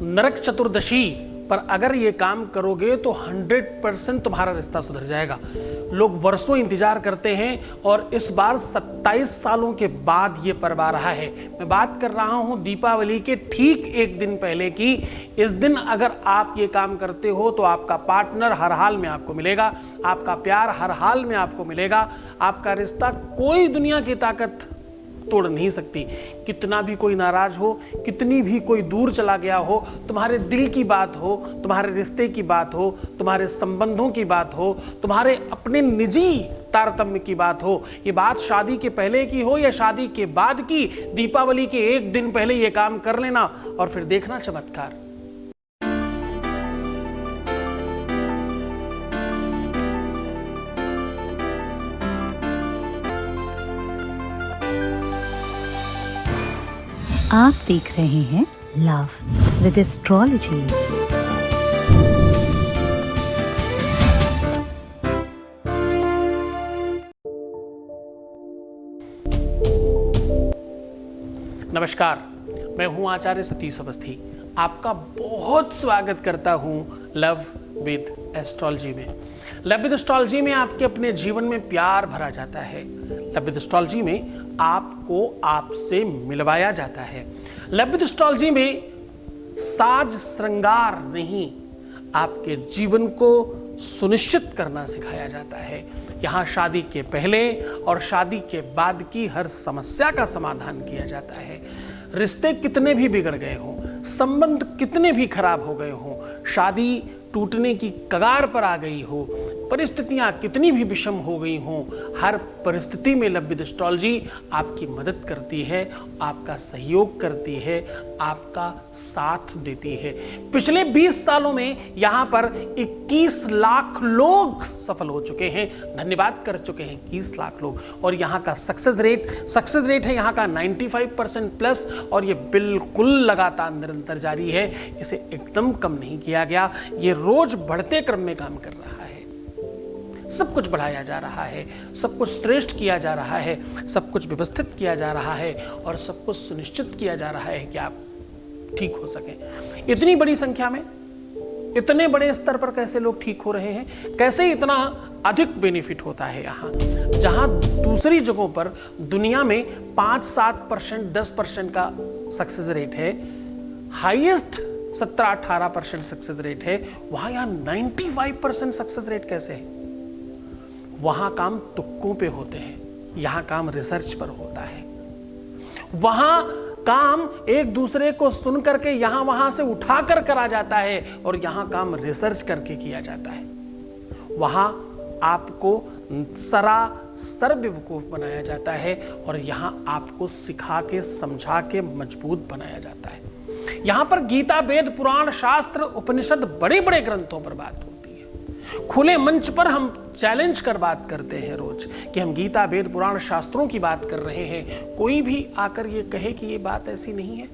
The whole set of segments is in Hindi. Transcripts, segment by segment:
नरक चतुर्दशी पर अगर ये काम करोगे तो 100% तुम्हारा रिश्ता सुधर जाएगा। लोग वर्षों इंतजार करते हैं और इस बार 27 सालों के बाद ये पर्व आ रहा है। मैं बात कर रहा हूँ दीपावली के ठीक एक दिन पहले की। इस दिन अगर आप ये काम करते हो तो आपका पार्टनर हर हाल में आपको मिलेगा, आपका प्यार हर हाल में आपको मिलेगा, आपका रिश्ता कोई दुनिया की ताकत तोड़ नहीं सकती। कितना भी कोई नाराज हो, कितनी भी कोई दूर चला गया हो, तुम्हारे दिल की बात हो, तुम्हारे रिश्ते की बात हो, तुम्हारे संबंधों की बात हो, तुम्हारे अपने निजी तारतम्य की बात हो, ये बात शादी के पहले की हो या शादी के बाद की, दीपावली के एक दिन पहले ये काम कर लेना और फिर देखना चमत्कार। आप देख रहे हैं लव विद एस्ट्रोलॉजी। नमस्कार, मैं हूं आचार्य सतीश अवस्थी। आपका बहुत स्वागत करता हूं लव विद एस्ट्रोलॉजी में। लव विद एस्ट्रोलॉजी में आपके अपने जीवन में प्यार भरा जाता है। लव विद एस्ट्रोलॉजी में आपको आपसे मिलवाया जाता है। लव विद एस्ट्रोलॉजी में साज श्रृंगार नहीं, आपके जीवन को सुनिश्चित करना सिखाया जाता है। यहाँ शादी के पहले और शादी के बाद की हर समस्या का समाधान किया जाता है। रिश्ते कितने भी बिगड़ गए हों, संबंध कितने भी खराब हो गए हों, शादी टूटने की कगार पर आ गई हो, परिस्थितियां कितनी भी विषम हो गई हों, हर परिस्थिति में लव विद एस्ट्रोलॉजी आपकी मदद करती है, आपका सहयोग करती है, आपका साथ देती है। पिछले 20 सालों में यहाँ पर 21 लाख लोग सफल हो चुके हैं, धन्यवाद कर चुके हैं 21 लाख लोग। और यहाँ का सक्सेस रेट है यहाँ का 95% प्लस, और ये बिल्कुल लगातार निरंतर जारी है, इसे एकदम कम नहीं किया गया। ये रोज बढ़ते क्रम में काम कर रहा है। सब कुछ बढ़ाया जा रहा है, सब कुछ श्रेष्ठ किया जा रहा है, सब कुछ व्यवस्थित किया जा रहा है और सब कुछ सुनिश्चित किया जा रहा है कि आप ठीक हो सकें। इतनी बड़ी संख्या में, इतने बड़े स्तर पर कैसे लोग ठीक हो रहे हैं, कैसे इतना अधिक बेनिफिट होता है यहाँ, जहाँ दूसरी जगहों पर दुनिया में 5-7%, 10% का सक्सेस रेट है, हाईएस्ट 17-18% सक्सेस रेट है, वहां यहाँ 95% सक्सेस रेट कैसे है? वहां काम तुक्कों पे होते हैं, यहां काम रिसर्च पर होता है। वहां काम एक दूसरे को सुन करके यहां वहां से उठाकर करा जाता है और यहां काम रिसर्च करके किया जाता है। वहां आपको सरासर बेवकूफ बनाया जाता है और यहां आपको सिखा के समझा के मजबूत बनाया जाता है। यहां पर गीता, वेद, पुराण, शास्त्र, उपनिषद, बड़े बड़े ग्रंथों पर बात होती है। खुले मंच पर हम चैलेंज कर बात करते हैं रोज कि हम गीता, वेद, पुराण, शास्त्रों की बात कर रहे हैं। कोई भी आकर ये कहे कि ये बात ऐसी नहीं है,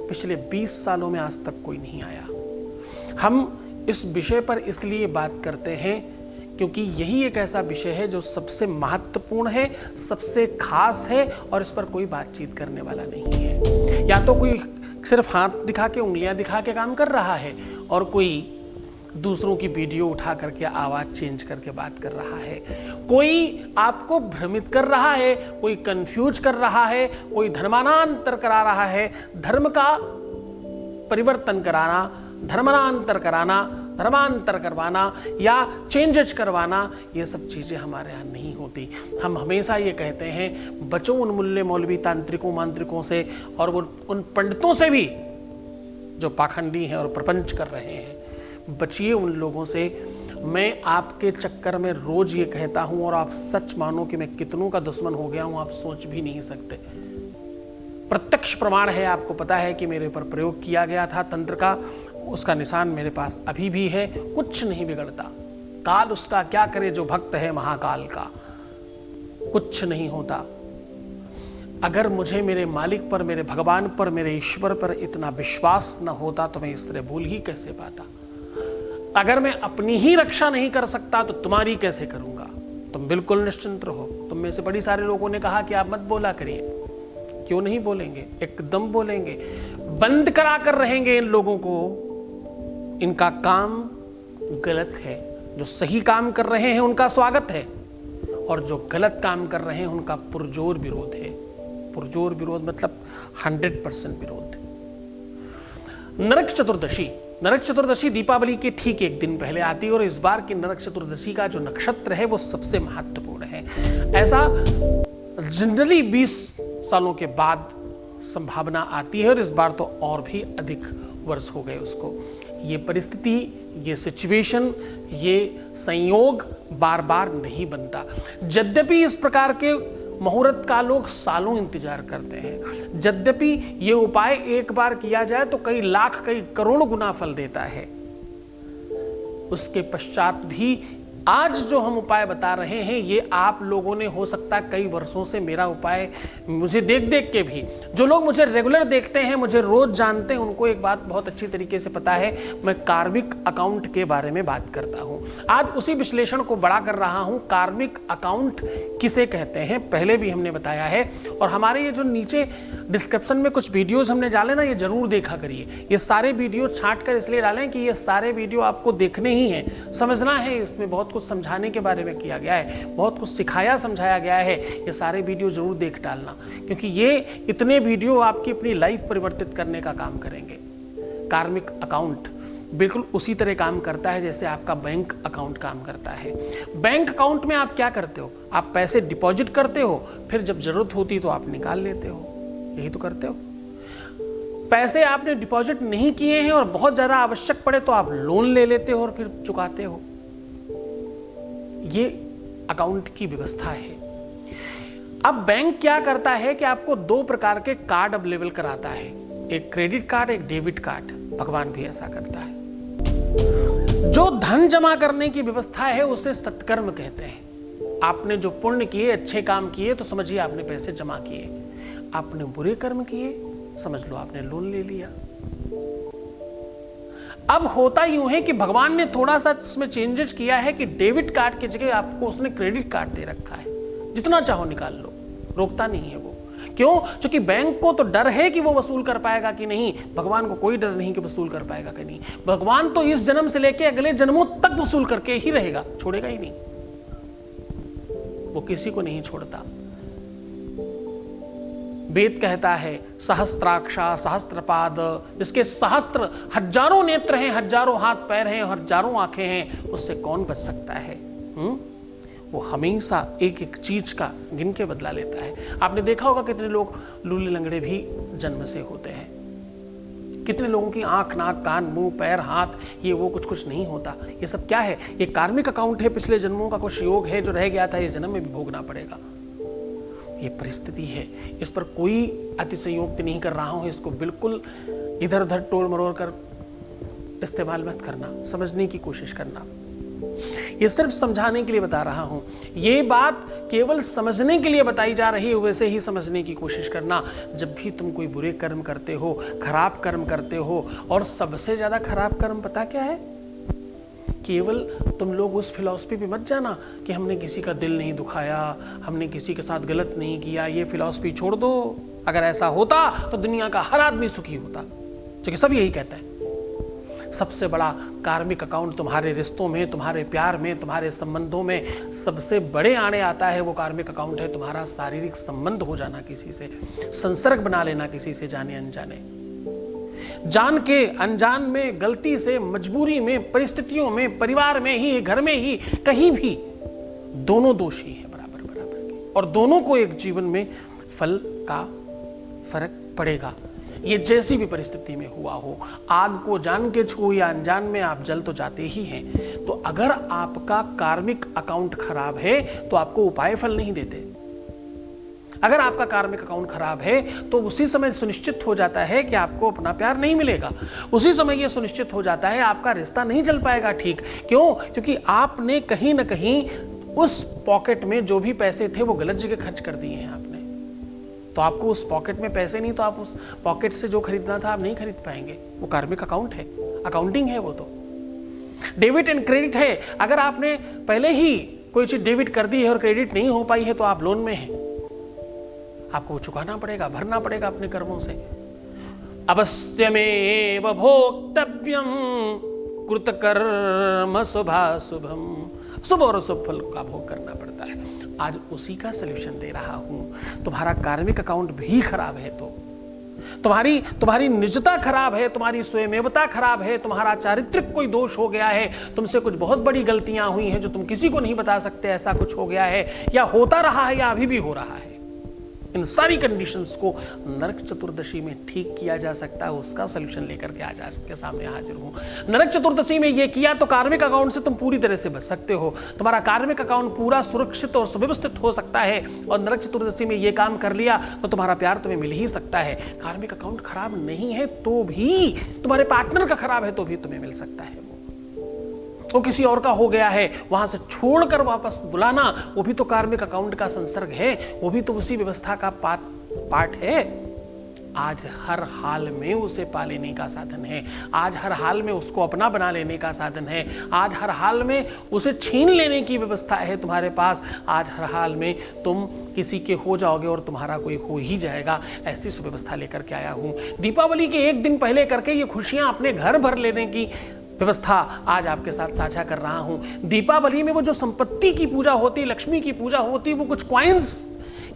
पिछले 20 सालों में आज तक कोई नहीं आया। हम इस विषय पर इसलिए बात करते हैं क्योंकि यही एक ऐसा विषय है जो सबसे महत्वपूर्ण है, सबसे खास है और इस पर कोई बातचीत करने वाला नहीं है। या तो कोई सिर्फ हाथ दिखा के, उंगलियां दिखा के काम कर रहा है और कोई दूसरों की वीडियो उठा करके आवाज चेंज करके बात कर रहा है। कोई आपको भ्रमित कर रहा है, कोई कंफ्यूज कर रहा है, कोई धर्मानांतर करा रहा है। धर्म का परिवर्तन कराना, धर्मानांतर कराना, धर्मांतर करवाना या चेंजेस करवाना, ये सब चीजें हमारे यहाँ नहीं होती। हम हमेशा ये कहते हैं, बचो उन मुल्ले मौलवी तांत्रिकों मांत्रिकों से और वो उन पंडितों से भी जो पाखंडी हैं और प्रपंच कर रहे हैं। बचिए उन लोगों से। मैं आपके चक्कर में रोज ये कहता हूं और आप सच मानो कि मैं कितनों का दुश्मन हो गया हूं, आप सोच भी नहीं सकते। प्रत्यक्ष प्रमाण है, आपको पता है कि मेरे पर प्रयोग किया गया था तंत्र का, उसका निशान मेरे पास अभी भी है। कुछ नहीं बिगड़ता, काल उसका क्या करे जो भक्त है महाकाल का, कुछ नहीं होता। अगर मुझे मेरे मालिक पर, मेरे भगवान पर, मेरे ईश्वर पर इतना विश्वास न होता तो मैं इस तरह भूल ही कैसे पाता। अगर मैं अपनी ही रक्षा नहीं कर सकता तो तुम्हारी कैसे करूंगा। तुम बिल्कुल निश्चिंत रहो। तुम में से बड़ी सारे लोगों ने कहा कि आप मत बोला करिए। क्यों नहीं बोलेंगे, एकदम बोलेंगे। बंद करा कर रहेंगे इन लोगों को, इनका काम गलत है। जो सही काम कर रहे हैं उनका स्वागत है, और जो गलत काम कर रहे हैं उनका पुरजोर विरोध है। पुरजोर विरोध मतलब 100% विरोध। नरक चतुर्दशी, नरक चतुर्दशी दीपावली के ठीक एक दिन पहले आती है, और इस बार की नरक चतुर्दशी का जो नक्षत्र है वो सबसे महत्वपूर्ण है। ऐसा जनरली 20 सालों के बाद संभावना आती है, और इस बार तो और भी अधिक वर्ष हो गए उसको। ये परिस्थिति, ये सिचुएशन, ये संयोग बार बार नहीं बनता। यद्यपि इस प्रकार के मुहूर्त का लोग सालों इंतजार करते हैं, यद्यपि ये उपाय एक बार किया जाए तो कई लाख कई करोड़ गुना फल देता है, उसके पश्चात भी आज जो हम उपाय बता रहे हैं ये आप लोगों ने हो सकता कई वर्षों से मेरा उपाय मुझे देख देख के भी, जो लोग मुझे रेगुलर देखते हैं, मुझे रोज जानते हैं, उनको एक बात बहुत अच्छी तरीके से पता है, मैं कार्मिक अकाउंट के बारे में बात करता हूं। आज उसी विश्लेषण को बड़ा कर रहा हूं। कार्मिक अकाउंट किसे कहते हैं पहले भी हमने बताया है, और हमारे ये जो नीचे डिस्क्रिप्शन में कुछ वीडियोज हमने डाले ना, ये जरूर देखा करिए। ये सारे वीडियो छांट कर इसलिए डालें कि ये सारे वीडियो आपको देखने ही हैं, समझना है। इसमें बहुत कुछ समझाने के बारे में किया गया है, बहुत कुछ सिखाया समझाया गया है। ये सारे वीडियो जरूर देख डालना, क्योंकि ये इतने वीडियो आपकी अपनी लाइफ परिवर्तित करने का काम करेंगे। कार्मिक अकाउंट बिल्कुल उसी तरह काम करता है जैसे आपका बैंक अकाउंट काम करता है। बैंक अकाउंट में आप क्या करते हो? आप पैसे डिपॉजिट करते हो, फिर जब जरूरत होती तो आप निकाल लेते हो, यही तो करते हो। पैसे आपने डिपॉजिट नहीं किए हैं और बहुत ज्यादा आवश्यक पड़े तो आप लोन ले लेते हो और फिर चुकाते हो। ये अकाउंट की व्यवस्था है। अब बैंक क्या करता है कि आपको 2 प्रकार के कार्ड अवेलेबल कराता है, एक क्रेडिट कार्ड, एक डेबिट कार्ड। भगवान भी ऐसा करता है। जो धन जमा करने की व्यवस्था है उसे सत्कर्म कहते हैं। आपने जो पुण्य किए, अच्छे काम किए, तो समझिए आपने पैसे जमा किए। आपने बुरे कर्म किए, समझ लो आपने लोन ले लिया। अब होता यूं है कि भगवान ने थोड़ा सा इसमें चेंजेस किया है कि डेबिट कार्ड की जगह आपको उसने क्रेडिट कार्ड दे रखा है। जितना चाहो निकाल लो, रोकता नहीं है वो। क्यों? क्योंकि बैंक को तो डर है कि वो वसूल कर पाएगा कि नहीं, भगवान को कोई डर नहीं कि वसूल कर पाएगा कि नहीं। भगवान तो इस जन्म से लेकर अगले जन्मों तक वसूल करके ही रहेगा, छोड़ेगा ही नहीं। वो किसी को नहीं छोड़ता। वेद कहता है सहस्त्राक्षा सहस्त्रपाद, जिसके सहस्त्र हजारों नेत्र हैं, हजारों हाथ पैर हैं, हजारों आंखें हैं, उससे कौन बच सकता है? वो हमेशा एक एक चीज का गिन के बदला लेता है। आपने देखा होगा कितने लोग लूले लंगड़े भी जन्म से होते हैं, कितने लोगों की आंख, नाक, कान, मुंह, पैर, हाथ, ये वो कुछ नहीं होता। ये सब क्या है? ये कार्मिक अकाउंट है, पिछले जन्मों का कुछ योग है जो रह गया था, इस जन्म में भी भोगना पड़ेगा। ये परिस्थिति है। इस पर कोई अतिशयोक्ति नहीं कर रहा हूं, इसको बिल्कुल इधर उधर टोल मरोड़ कर इस्तेमाल मत करना, समझने की कोशिश करना। ये सिर्फ समझाने के लिए बता रहा हूं। ये बात केवल समझने के लिए बताई जा रही है, वैसे ही समझने की कोशिश करना। जब भी तुम कोई बुरे कर्म करते हो, खराब कर्म करते हो, और सबसे ज्यादा खराब कर्म पता क्या है? केवल तुम लोग उस फिलॉसफी पे मत जाना कि हमने किसी का दिल नहीं दुखाया, हमने किसी के साथ गलत नहीं किया। ये फिलॉसफी छोड़ दो। अगर ऐसा होता तो दुनिया का हर आदमी सुखी होता, क्योंकि सब यही कहता है। सबसे बड़ा कार्मिक अकाउंट तुम्हारे रिश्तों में, तुम्हारे प्यार में, तुम्हारे संबंधों में सबसे बड़े आने आता है। वो कार्मिक अकाउंट है तुम्हारा शारीरिक संबंध हो जाना किसी से, संसर्ग बना लेना किसी से, जाने अनजाने, जान के अनजान में, गलती से, मजबूरी में, परिस्थितियों में, परिवार में ही, घर में ही, कहीं भी। दोनों दोषी हैं बराबर बराबर के, और दोनों को एक जीवन में फल का फर्क पड़ेगा। ये जैसी भी परिस्थिति में हुआ हो, आग को जान के छू या अनजान में, आप जल तो जाते ही हैं। तो अगर आपका कार्मिक अकाउंट खराब है तो आपको उपाय फल नहीं देते। अगर आपका कार्मिक अकाउंट खराब है तो उसी समय सुनिश्चित हो जाता है कि आपको अपना प्यार नहीं मिलेगा। उसी समय यह सुनिश्चित हो जाता है आपका रिश्ता नहीं चल पाएगा ठीक। क्यों? क्योंकि आपने कहीं ना कहीं उस पॉकेट में जो भी पैसे थे वो गलत जगह खर्च कर दिए हैं आपने। तो आपको उस पॉकेट में पैसे नहीं, तो आप उस पॉकेट से जो खरीदना था आप नहीं खरीद पाएंगे। वो कार्मिक अकाउंट है, अकाउंटिंग है वो। तो डेबिट एंड क्रेडिट है। अगर आपने पहले ही कोई चीज डेबिट कर दी है और क्रेडिट नहीं हो पाई है तो आप लोन में हैं, आपको चुकाना पड़ेगा, भरना पड़ेगा अपने कर्मों से। अवश्यमेव भोक्तव्यम कृतकर्म शुभाशुभम, शुभ और शुभ फल का भोग करना पड़ता है। आज उसी का सलूशन दे रहा हूं। तुम्हारा कार्मिक अकाउंट भी खराब है तो तुम्हारी निजता खराब है, तुम्हारी स्वयमेवता खराब है, तुम्हारा चारित्रिक कोई दोष हो गया है, तुमसे कुछ बहुत बड़ी गलतियां हुई हैं जो तुम किसी को नहीं बता सकते, ऐसा कुछ हो गया है या होता रहा है या अभी भी हो रहा है। इन सारी कंडीशंस को नरक चतुर्दशी में ठीक किया जा सकता है। उसका सलूशन लेकर के आज आपके सामने हाजिर हूं। नरक चतुर्दशी में ये किया तो कार्मिक अकाउंट से तुम पूरी तरह से बच सकते हो। तुम्हारा कार्मिक अकाउंट पूरा सुरक्षित और सुव्यवस्थित हो सकता है। और नरक चतुर्दशी में ये काम कर लिया तो तुम्हारा प्यार तुम्हें मिल ही सकता है। कार्मिक अकाउंट खराब नहीं है तो भी, तुम्हारे पार्टनर का खराब है तो भी तुम्हें मिल सकता है। वो किसी और का हो गया है, वहां से छोड़कर वापस बुलाना, वो भी तो कार्मिक अकाउंट का संसर्ग है, वो भी तो उसी व्यवस्था का पार्ट है। आज हर हाल में उसे पा लेने का साधन है, आज हर हाल में उसको अपना बना लेने का साधन है, आज हर हाल में उसे छीन लेने की व्यवस्था है तुम्हारे पास। आज हर हाल में तुम किसी के हो जाओगे और तुम्हारा कोई हो ही जाएगा, ऐसी सुव्यवस्था लेकर के आया हूं। दीपावली के एक दिन पहले करके ये खुशियां अपने घर भर लेने की व्यवस्था आज आपके साथ साझा कर रहा हूं। दीपावली में वो जो संपत्ति की पूजा होती, लक्ष्मी की पूजा होती, वो कुछ कॉइन्स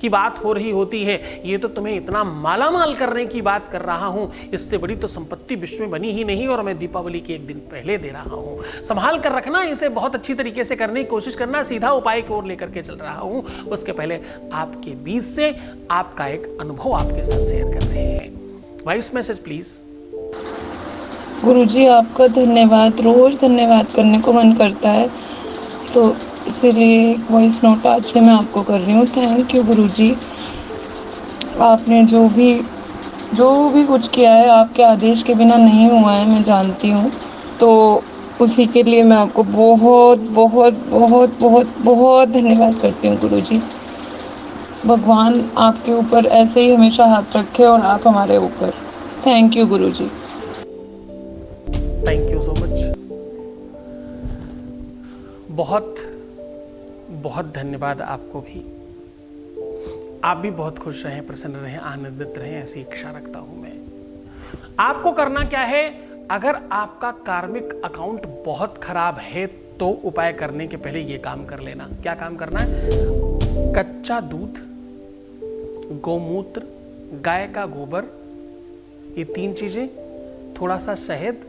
की बात हो रही होती है। ये तो तुम्हें इतना मालामाल करने की बात कर रहा हूं, इससे बड़ी तो संपत्ति विश्व में बनी ही नहीं, और मैं दीपावली के एक दिन पहले दे रहा हूं। संभाल कर रखना, इसे बहुत अच्छी तरीके से करने की कोशिश करना, सीधा उपाय की ओर लेकर के चल रहा हूं। उसके पहले आपके बीच से आपका एक अनुभव आपके साथ शेयर कर रहे हैं। Voice message please. गुरुजी आपका धन्यवाद, रोज धन्यवाद करने को मन करता है, तो इसीलिए वॉइस नोट आज मैं आपको कर रही हूँ। थैंक यू गुरुजी, आपने जो भी कुछ किया है आपके आदेश के बिना नहीं हुआ है, मैं जानती हूँ। तो उसी के लिए मैं आपको बहुत बहुत बहुत बहुत बहुत धन्यवाद करती हूँ गुरुजी। भगवान आपके ऊपर ऐसे ही हमेशा हाथ रखे और आप हमारे ऊपर। Thank you Guruji. Thank you so much. बहुत बहुत धन्यवाद आपको भी। आप भी बहुत खुश रहें, प्रसन्न रहें, आनंदित रहें, ऐसी इच्छा रखता हूं मैं। आपको करना क्या है, अगर आपका कार्मिक अकाउंट बहुत खराब है तो उपाय करने के पहले यह काम कर लेना। क्या काम करना है? कच्चा दूध, गौमूत्र, गाय का गोबर, ये 3 चीजें, थोड़ा सा शहद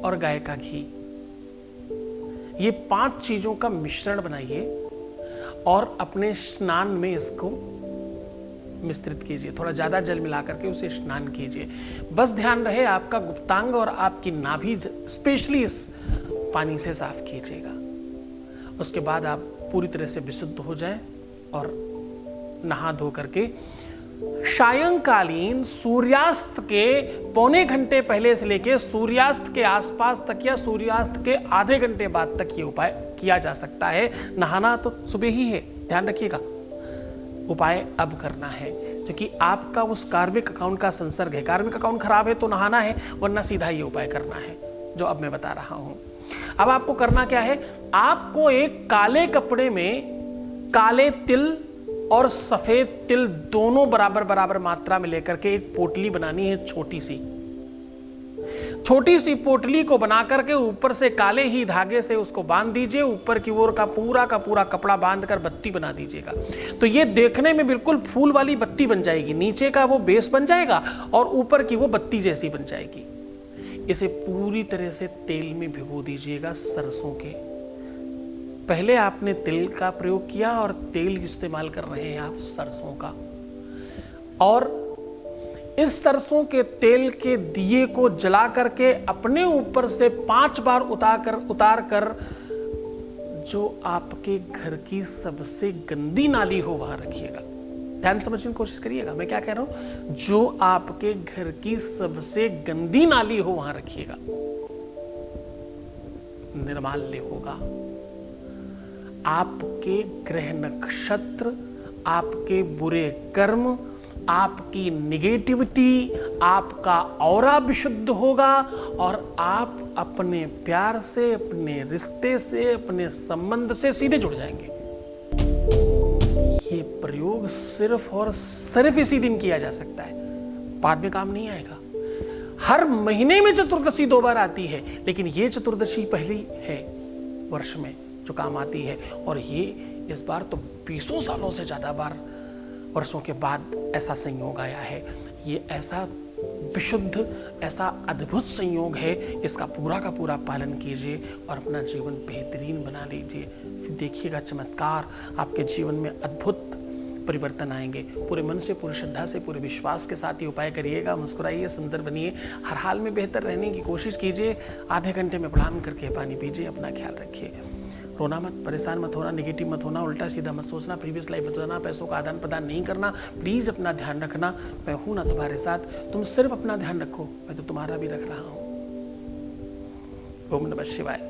और गाय का घी, ये 5 चीजों का मिश्रण बनाइए और अपने स्नान में इसको मिश्रित कीजिए। थोड़ा ज्यादा जल मिला करके उसे स्नान कीजिए। बस ध्यान रहे आपका गुप्तांग और आपकी नाभि स्पेशली इस पानी से साफ कीजिएगा। उसके बाद आप पूरी तरह से विशुद्ध हो जाएं और नहा धो करके सायंकालीन सूर्यास्त के पौने घंटे पहले से लेकर सूर्यास्त के आसपास तक या सूर्यास्त के आधे घंटे बाद तक ये उपाय किया जा सकता है। नहाना तो सुबह ही है, ध्यान रखिएगा। उपाय अब करना है क्योंकि आपका उस कार्मिक अकाउंट का संसर्ग है। कार्मिक अकाउंट खराब है तो नहाना है, वरना सीधा ये उपाय करना है जो अब मैं बता रहा हूं। अब आपको करना क्या है, आपको एक काले कपड़े में काले तिल और सफेद तिल दोनों बराबर बराबर मात्रा में लेकर के एक पोटली बनानी है। छोटी सी पोटली को बना करके ऊपर से काले ही धागे से उसको बांध दीजिए। ऊपर की ओर का पूरा कपड़ा बांधकर बत्ती बना दीजिएगा। तो ये देखने में बिल्कुल फूल वाली बत्ती बन जाएगी। नीचे का वो बेस बन जाएगा और ऊपर की वो बत्ती जैसी बन जाएगी। इसे पूरी तरह से तेल में भिगो दीजिएगा, सरसों के। पहले आपने तिल का प्रयोग किया और तेल इस्तेमाल कर रहे हैं आप सरसों का। और इस सरसों के तेल के दिए को जला करके अपने ऊपर से 5 बार उतार कर जो आपके घर की सबसे गंदी नाली हो वहां रखिएगा। ध्यान समझने की कोशिश करिएगा, मैं क्या कह रहा हूं। जो आपके घर की सबसे गंदी नाली हो वहां रखिएगा, निर्माल्य होगा। आपके ग्रह नक्षत्र, आपके बुरे कर्म, आपकी निगेटिविटी, आपका ऑरा विशुद्ध होगा और आप अपने प्यार से, अपने रिश्ते से, अपने संबंध से सीधे जुड़ जाएंगे। ये प्रयोग सिर्फ और सिर्फ इसी दिन किया जा सकता है। बाद में काम नहीं आएगा। हर महीने में चतुर्दशी 2 बार आती है, लेकिन ये चतुर्दशी पहली है वर्ष में जो काम आती है, और ये इस बार तो 20 सालों से ज़्यादा बार वर्षों के बाद ऐसा संयोग आया है। ये ऐसा विशुद्ध, ऐसा अद्भुत संयोग है, इसका पूरा का पूरा पालन कीजिए और अपना जीवन बेहतरीन बना लीजिए। फिर देखिएगा चमत्कार, आपके जीवन में अद्भुत परिवर्तन आएंगे। पूरे मन से, पूरी श्रद्धा से, पूरे विश्वास के साथ ये उपाय करिएगा। मुस्कुराइए, सुंदर बनिए, हर हाल में बेहतर रहने की कोशिश कीजिए। आधे घंटे में प्रणाम करके पानी पीजिए। अपना ख्याल रखिए। रोना मत, परेशान मत होना, नेगेटिव मत होना, उल्टा सीधा मत सोचना, प्रीवियस लाइफ बताना, पैसों का आदान प्रदान नहीं करना। प्लीज़ अपना ध्यान रखना। मैं हूं ना तुम्हारे साथ, तुम सिर्फ अपना ध्यान रखो, मैं तो तुम्हारा भी रख रहा हूं। ओम नमः शिवाय।